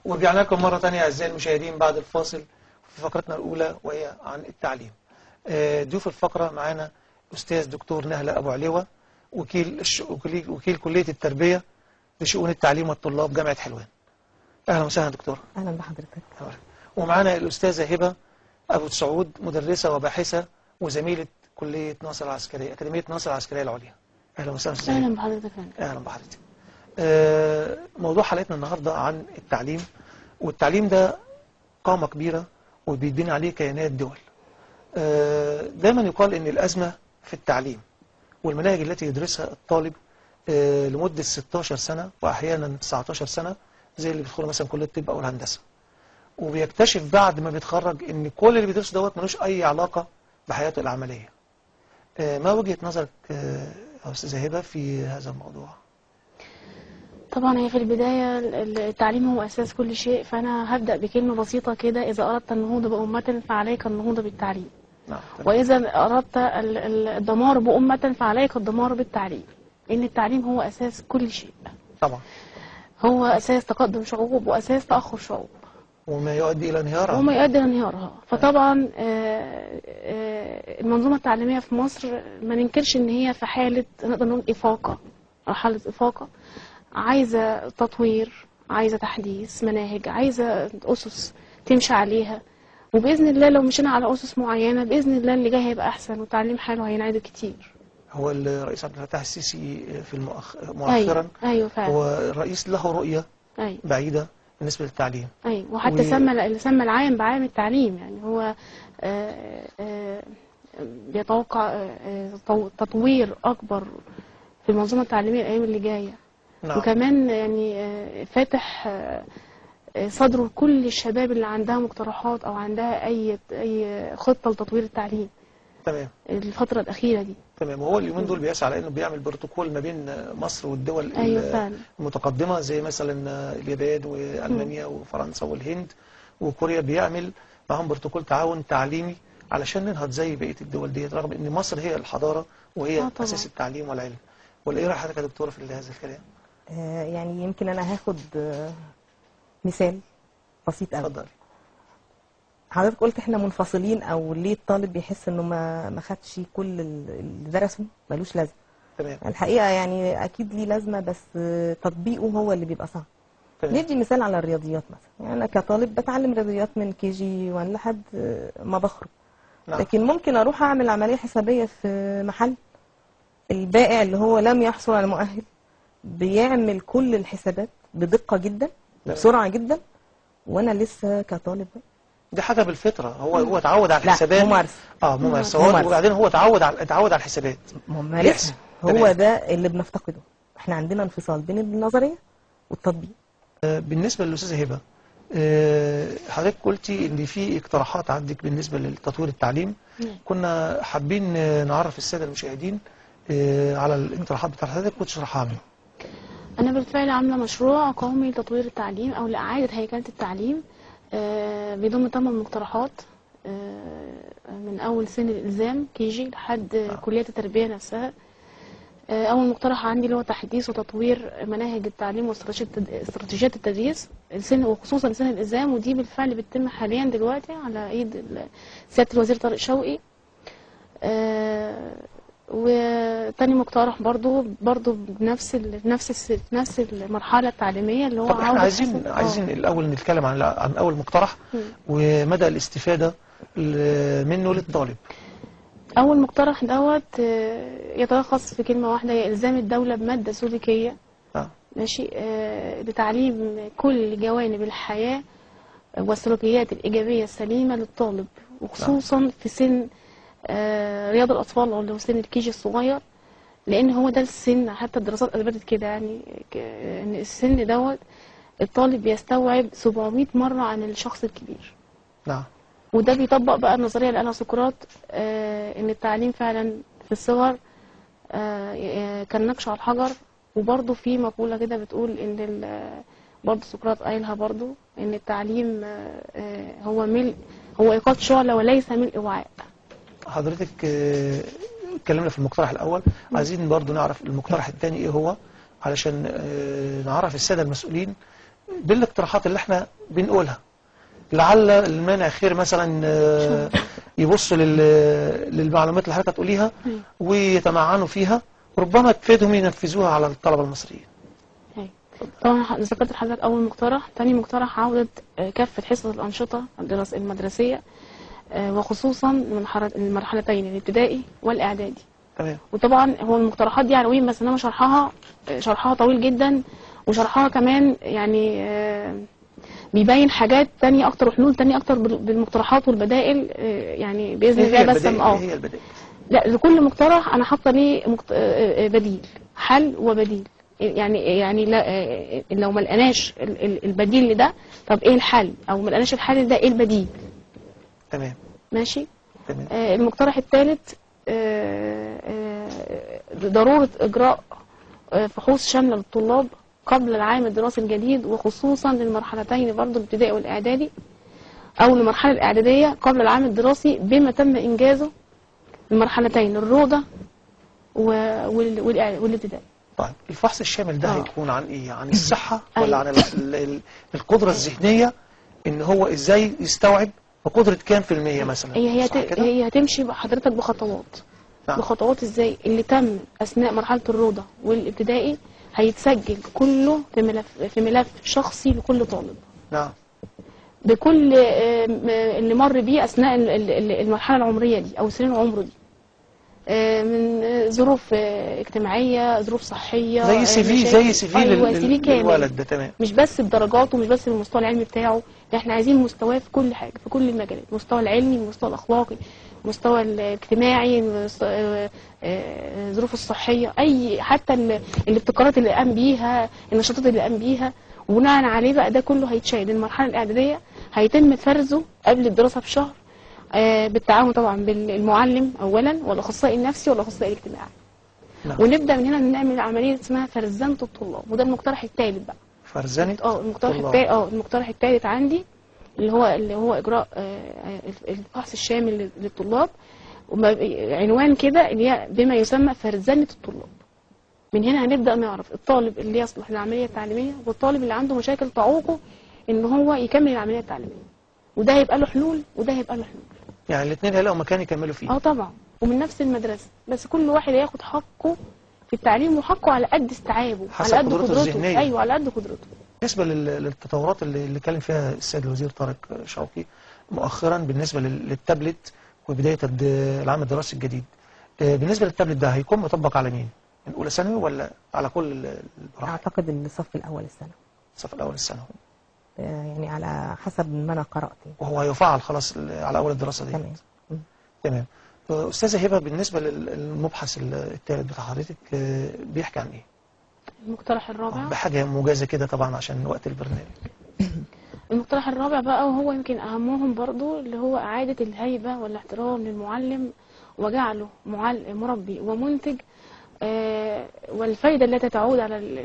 ورجعنا لكم مرة تانية أعزائي المشاهدين بعد الفاصل في فقرتنا الأولى وهي عن التعليم. ضيوف الفقرة معانا أستاذ دكتور نهلة أبو علوة وكيل كلية التربية لشؤون التعليم والطلاب جامعة حلوان. أهلا وسهلا دكتور. أهلا بحضرتك. ومعانا الأستاذة هبة أبو سعود مدرسة وباحثة وزميلة كلية ناصر العسكرية أكاديمية ناصر العسكرية العليا. أهلا وسهلا. أهلا بحضرتك. أهلا بحضرتك. موضوع حلقتنا النهاردة عن التعليم، والتعليم ده قامة كبيرة وبيتبني عليه كيانات دول. دايما يقال ان الأزمة في التعليم والمناهج التي يدرسها الطالب لمدة 16 سنة وأحيانا 19 سنة زي اللي بيدخلوا مثلا كلية الطب أو الهندسة، وبيكتشف بعد ما بيتخرج ان كل اللي بيدرسه دوت ملوش أي علاقة بحياته العملية. ما وجهة نظرك يا أستاذة هبة في هذا الموضوع؟ طبعا هي في البداية التعليم هو أساس كل شيء، فأنا هبدأ بكلمة بسيطة كده: إذا أردت النهوض بأمة فعليك النهوض بالتعليم. نعم. وإذا أردت الدمار بأمة فعليك الدمار بالتعليم، إن التعليم هو أساس كل شيء. طبعا هو أساس تقدم شعوب وأساس تأخر شعوب، وما يؤدي إلى انهيارها. فطبعا المنظومة التعليمية في مصر ما ننكرش إن هي في حالة نقدر نقول إفاقة، مرحلة إفاقة، عايزة تطوير، عايزة تحديث مناهج، عايزة أسس تمشي عليها. وبإذن الله لو مشينا على أسس معينة بإذن الله اللي جاي هيبقى أحسن والتعليم حلو هينعدل كتير. هو الرئيس عبد الفتاح السيسي في مؤخرا أيوة فعلا. هو الرئيس له رؤية أيوة بعيدة بالنسبة للتعليم. أيوة، وحتى سمى العام بعام التعليم. يعني هو بيتوقع تطوير أكبر في المنظومة التعليمية الأيام اللي جاية. نعم. وكمان يعني فاتح صدره لكل الشباب اللي عندها مقترحات أو عندها أي خطة لتطوير التعليم. تمام. الفترة الأخيرة دي. تمام. وهو اليومين دول بيسعى على إنه بيعمل بروتوكول ما بين مصر والدول أيوة المتقدمة زي مثلا اليابان وألمانيا وفرنسا والهند وكوريا، بيعمل معهم بروتوكول تعاون تعليمي علشان ننهض زي بقية الدول ديت، رغم إن مصر هي الحضارة وهي أساس التعليم والعلم. ولا إيه رأي حضرتك يا دكتورة في هذا الكلام؟ يعني يمكن أنا هاخد مثال بسيط قوي. اتفضل. حضرتك قلت احنا منفصلين، او ليه الطالب بيحس انه ما خدش كل اللي درسه ملوش لازمه. تمام. الحقيقه يعني اكيد ليه لازمه، بس تطبيقه هو اللي بيبقى صعب. تمام. ندي مثال على الرياضيات مثلا. يعني انا كطالب بتعلم رياضيات من KG 1 لحد ما بخرج. نعم. لكن ممكن اروح اعمل عمليه حسابيه في محل، البائع اللي هو لم يحصل على مؤهل بيعمل كل الحسابات بدقه جدا وبسرعه جدا، وانا لسه كطالب. دي حاجه بالفطره، هو اتعود على الحسابات. ممارسه. وبعدين هو اتعود على الحسابات. ممارسه. هو ده اللي بنفتقده. احنا عندنا انفصال بين النظريه والتطبيق. بالنسبه للاستاذه هبه، حضرتك قلتي ان في اقتراحات عندك بالنسبه لتطوير التعليم. كنا حابين نعرف الساده المشاهدين على الاقتراحات بتاعت حضرتك وتشرحها لنا. أنا بالفعل عاملة مشروع قومي لتطوير التعليم أو لإعادة هيكلة التعليم، بيضم 8 مقترحات من أول سن الإلزام KG لحد كلية التربية نفسها. أول مقترح عندي اللي هو تحديث وتطوير مناهج التعليم واستراتيجيات التدريس وخصوصا سن الإلزام، ودي بالفعل بتتم حاليا دلوقتي على إيد سيادة الوزير طارق شوقي. وتاني مقترح برضو بنفس المرحله التعليميه اللي هو طب احنا عايزين الاول نتكلم عن اول مقترح ومدى الاستفاده منه للطالب. اول مقترح دوت يتلخص في كلمه واحده: هي الزام الدوله بماده سلوكيه ماشي لتعليم كل جوانب الحياه والسلوكيات الايجابيه السليمه للطالب، وخصوصا في سن رياض الأطفال اللي هو سن الكيجي الصغير، لأن هو ده السن، حتى الدراسات أثبتت كده يعني إن السن دوت الطالب بيستوعب 700 مرة عن الشخص الكبير. نعم. وده بيطبق بقى النظرية اللي قالها سقراط، إن التعليم فعلا في الصغر كالنقش على الحجر. وبرضه في مقولة كده بتقول إن برضه سقراط قايلها برضه، إن التعليم هو إيقاظ شعلة وليس ملء وعاء. حضرتك اتكلمنا في المقترح الأول، عايزين برضو نعرف المقترح الثاني إيه هو، علشان نعرف السادة المسؤولين بالاقتراحات اللي احنا بنقولها لعل المانع خير مثلا يبص للمعلومات اللي حضرتك هتقوليها ويتمعنوا فيها، ربما تفيدهم ينفذوها على الطلبة المصريين. طبعا ذكرت لحضرتك اول مقترح. تاني مقترح عودة كافة حصص الأنشطة المدرسية وخصوصا المرحلتين الابتدائي والإعدادي. تمام. وطبعا هو المقترحات دي عناوين بس انما شرحها طويل جدا، وشرحها كمان يعني بيبين حاجات تانية اكتر وحلول تانية اكتر بالمقترحات والبدائل يعني باذن الله. بس هي البدائل؟ لا، لكل مقترح انا حاطه ليه بديل، حل وبديل. يعني لو ما لقناش البديل لده، طب ايه الحل؟ او ما لقناش الحل ده، ايه البديل؟ تمام. ماشي. تمام. المقترح الثالث ضرورة إجراء فحوص شاملة للطلاب قبل العام الدراسي الجديد، وخصوصا للمرحلتين برضه الابتدائي والإعدادي، أو المرحلة الإعدادية قبل العام الدراسي بما تم إنجازه المرحلتين الروضة والابتدائي. طيب الفحص الشامل ده هيكون عن إيه؟ عن الصحة ولا عن القدرة الذهنية، إن هو إزاي يستوعب بقدرة كام في المية مثلا؟ هي هتمشي حضرتك بخطوات. نعم. بخطوات ازاي؟ اللي تم اثناء مرحله الروضه والابتدائي هيتسجل كله في ملف شخصي لكل طالب. نعم. بكل اللي مر بيه اثناء المرحله العمريه دي او سنين عمره دي، من ظروف اجتماعيه، ظروف صحيه، زي سي في للولد ده. تمام. مش بس الدرجات ومش بس المستوى العلمي بتاعه، احنا عايزين مستواه في كل حاجه، في كل المجالات، المستوى العلمي، المستوى الاخلاقي، المستوى الاجتماعي، الظروف الصحيه، اي حتى الابتكارات اللي قام بيها، النشاطات اللي قام بيها، وبناء عليه بقى ده كله هيتشاهد. المرحله الاعداديه هيتم فرزه قبل الدراسه بشهر، بالتعاون طبعا بالمعلم اولا والاخصائي النفسي والاخصائي الاجتماعي. نعم. ونبدا من هنا نعمل عمليه اسمها فرزنه الطلاب، وده المقترح الثالث بقى. فرزنه المقترح الثالث عندي اللي هو اجراء الفحص الشامل للطلاب، عنوان كده اللي هي بما يسمى فرزنه الطلاب. من هنا هنبدا نعرف الطالب اللي يصلح للعمليه التعليميه والطالب اللي عنده مشاكل تعوقه ان هو يكمل العمليه التعليميه، وده هيبقى له حلول وده هيبقى له حلول. يعني الاثنين هيلاقوا مكان يكملوا فيه. طبعا، ومن نفس المدرسه، بس كل واحد هياخد حقه في التعليم وحقه على قد استيعابه، على قد قدرته الذهنيه. ايوه، على قد قدرته. بالنسبه للتطورات اللي اتكلم فيها السيد الوزير طارق شوقي مؤخرا بالنسبه للتابلت وبدايه العام الدراسي الجديد، بالنسبه للتابلت ده هيكون مطبق على مين؟ من اولى ثانوي ولا على كل المراحل؟ اعتقد الصف الاول الثانوي. الصف الاول الثانوي. يعني على حسب ما انا قرات. وهو هيفعل خلاص على اول الدراسه دي. تمام. تمام. استاذه هبه، بالنسبه للمبحث الثالث بتاع حضرتك بيحكي عن ايه؟ المقترح الرابع بحاجه موجزه كده طبعا عشان وقت البرنامج. المقترح الرابع بقى وهو يمكن اهمهم برضو، اللي هو اعاده الهيبه والاحترام للمعلم وجعله مربي ومنتج، والفايدة التي تعود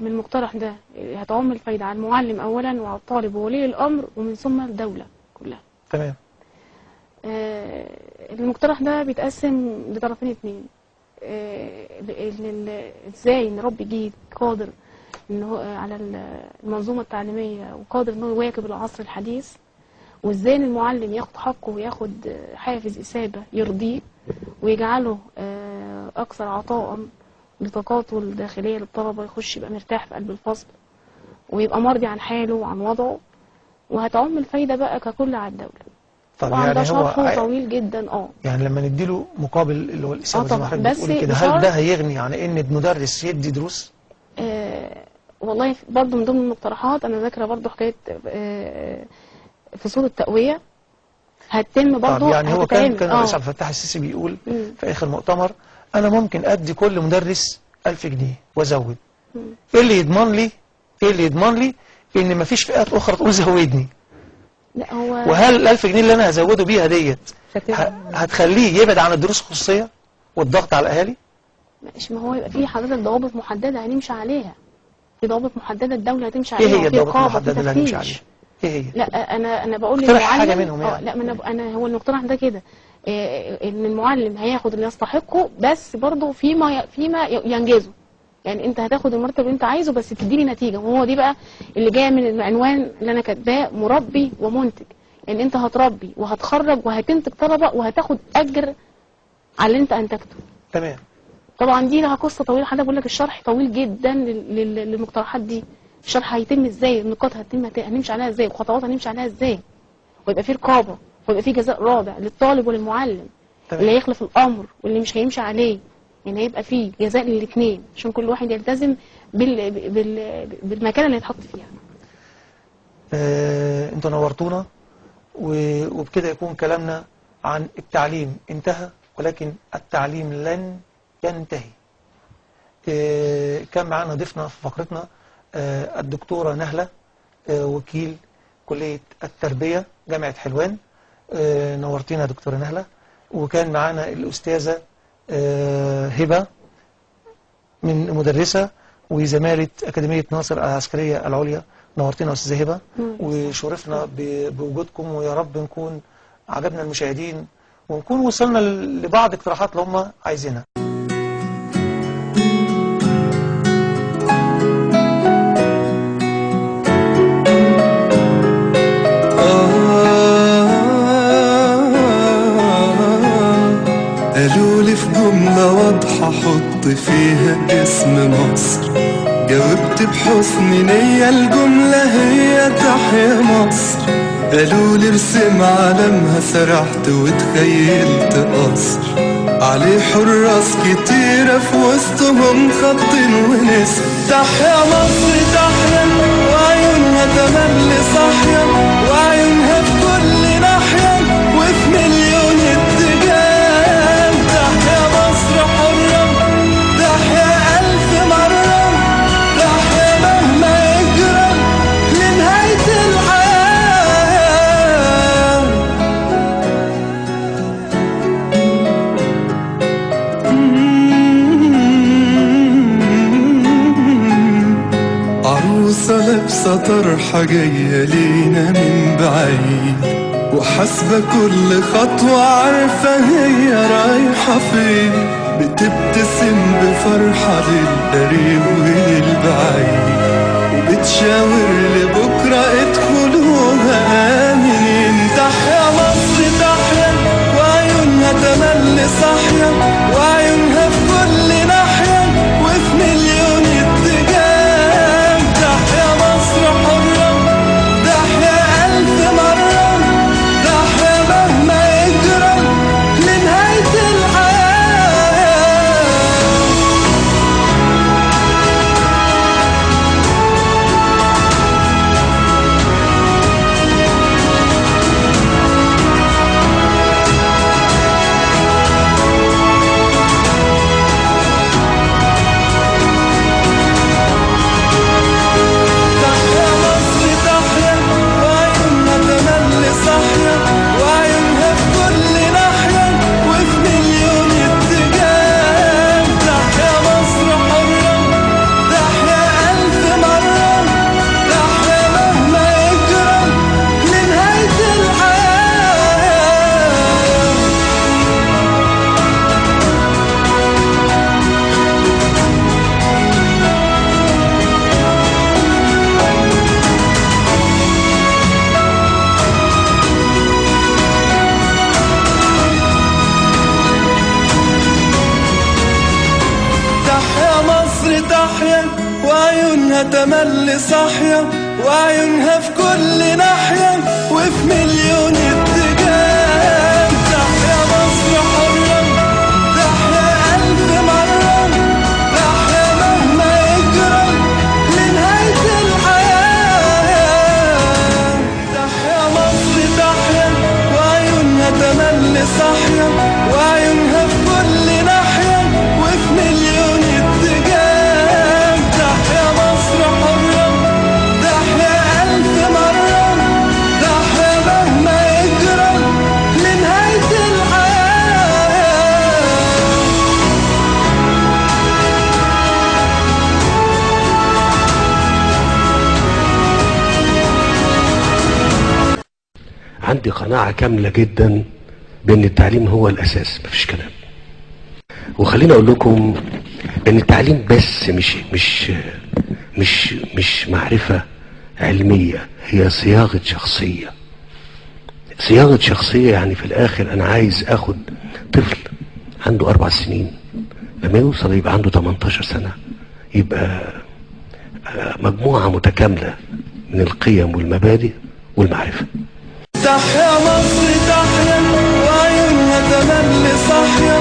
من المقترح ده هتعم الفايدة على المعلم أولا وعلى الطالب وولي الأمر ومن ثم الدولة كلها. تمام. المقترح ده بيتقسم لطرفين اتنين، ازاي نربي جيل قادر ان هو على المنظومة التعليمية وقادر انه يواكب العصر الحديث، وازاي المعلم ياخد حقه وياخد حافز إثابة يرضيه ويجعله أكثر عطاء لطاقاته الداخلية للطلبة، يخش يبقى مرتاح في قلب الفصل ويبقى مرضي عن حاله وعن وضعه، وهتعم الفايدة بقى ككل على الدولة. طبعا يعني ده شرحه طويل جدا. يعني لما نديله مقابل اللي هو الإثابة زي ما حضرتك بتقولي كده، هل ده هيغني عن ان المدرس يدي دروس؟ والله برضه من ضمن المقترحات انا ذاكره برضه حكايه فصول التقوية هتتم برضه. يعني هو كان الرئيس عبد الفتاح السيسي بيقول في اخر مؤتمر انا ممكن ادي كل مدرس 1000 جنيه وازود. ايه اللي يضمن لي ان مفيش فئات اخرى تقول زودني؟ لا هو وهل ال1000 جنيه اللي انا هزوده بيها ديت هتخليه يبعد عن الدروس الخصوصيه والضغط على الاهالي؟ ماشي، ما هو يبقى في حضرتك ضوابط محدده هنمشي عليها، في ضوابط محدده الدوله هتمشي عليها. ايه هي الضوابط المحدده اللي هنمشي عليها؟ ايه هي؟ لا انا بقول للمعلم حاجه منهم يعني. لا انا هو المقترح ده كده، ان المعلم هياخد اللي يستحقه، بس برضه فيما ينجزه. يعني انت هتاخد المرتب اللي انت عايزه بس تديني نتيجه. وهو دي بقى اللي جايه من العنوان اللي انا كاتباه، مربي ومنتج. يعني انت هتربي وهتخرج وهتنتج طلبه وهتاخد اجر على اللي انت انتجته. تمام. طبعا دي لها قصه طويله، حضرتك بقول لك الشرح طويل جدا للمقترحات دي. الشرح هيتم ازاي، النقاط هنمشي عليها ازاي، وخطوات هنمشي عليها ازاي، ويبقى في رقابه ويبقى في جزاء رادع للطالب وللمعلم. تمام. اللي هيخلف الامر واللي مش هيمشي عليه، يعني هيبقى فيه جزاء للاثنين عشان كل واحد يلتزم بالمكان اللي هيتحط فيها. انتوا نورتونا، وبكده يكون كلامنا عن التعليم انتهى، ولكن التعليم لن ينتهي. كان معنا ضيفنا في فقرتنا الدكتورة نهلة، وكيل كلية التربية جامعة حلوان. نورتينا يا دكتورة نهلة. وكان معنا الأستاذة هبة، من مدرسة وزمالة أكاديمية ناصر العسكرية العليا. نورتينا يا أستاذة هبة، وشرفنا بوجودكم، ويا رب نكون عجبنا المشاهدين ونكون وصلنا لبعض اقتراحات اللي هم عايزينها. قالوا لي في جملة واضحة حط فيها اسم مصر، جاوبت بحسن نية الجملة هي تحيا مصر. قالوا لي ارسم علمها، سرحت وتخيلت قصر عليه حراس كتيرة في وسطهم خط ونسر. تحيا مصر تحيا، وعيونها تملي صاحية، وعيونها في كل ناحية وفي مليون اتجاه. تحيا مصر حرة، تحيا ألف مرة، تحيا مهما يجرى لنهاية الحياة. عروسة لابسة طرحة جاية لينا من بعيد، وحاسبة كل خطوة عارفة هي رايحة فين، بتبتسم بفرحة للقريب وللبعيد، وبتشاور لبكرة ادخلوها آمنين. تحيا مصر تحيا، وعيونها تملي صاحية، وعيونها في كل ناحية وفي مليون اتجاه. تحيا مصر حرة، تحيا ألف مرة، تحيا مهما يجرى لنهاية الحياة. تحيا مصر تحيا، وعيونها تملي صاحية، وعيونها في كل ناحية وفي مليون اتجاه. تحيا مصر حرة، تحيا ألف مرة، تحيا مهما يجرى لنهاية الحياة. تحيا مصر تحيا، وعيونها تملي صاحية، وعيونها في كل ناحية وفي مليون اتجاه. تحيا مصر حرة، تحيا ألف مرة، تحيا مهما يجرى لنهاية الحياة. تحيا مصر تحيا، وعيونها تملي صاحية، وعيونها في كل ناحية وفي مليون اتجاه. تحيا مصر حرة، تحيا ألف مرة، تحيا مهما يجرى لنهاية الحياة. عندي قناعة كاملة جدا بأن التعليم هو الأساس، مفيش كلام. وخليني أقول لكم ان التعليم بس مش معرفة علمية، هي صياغة شخصية. صياغة شخصية يعني في الاخر انا عايز اخد طفل عنده 4 سنين، لما يوصل يبقى عنده 18 سنة، يبقى مجموعة متكاملة من القيم والمبادئ والمعرفة. تحيا مصر تحيا وعيونها تملي صاحية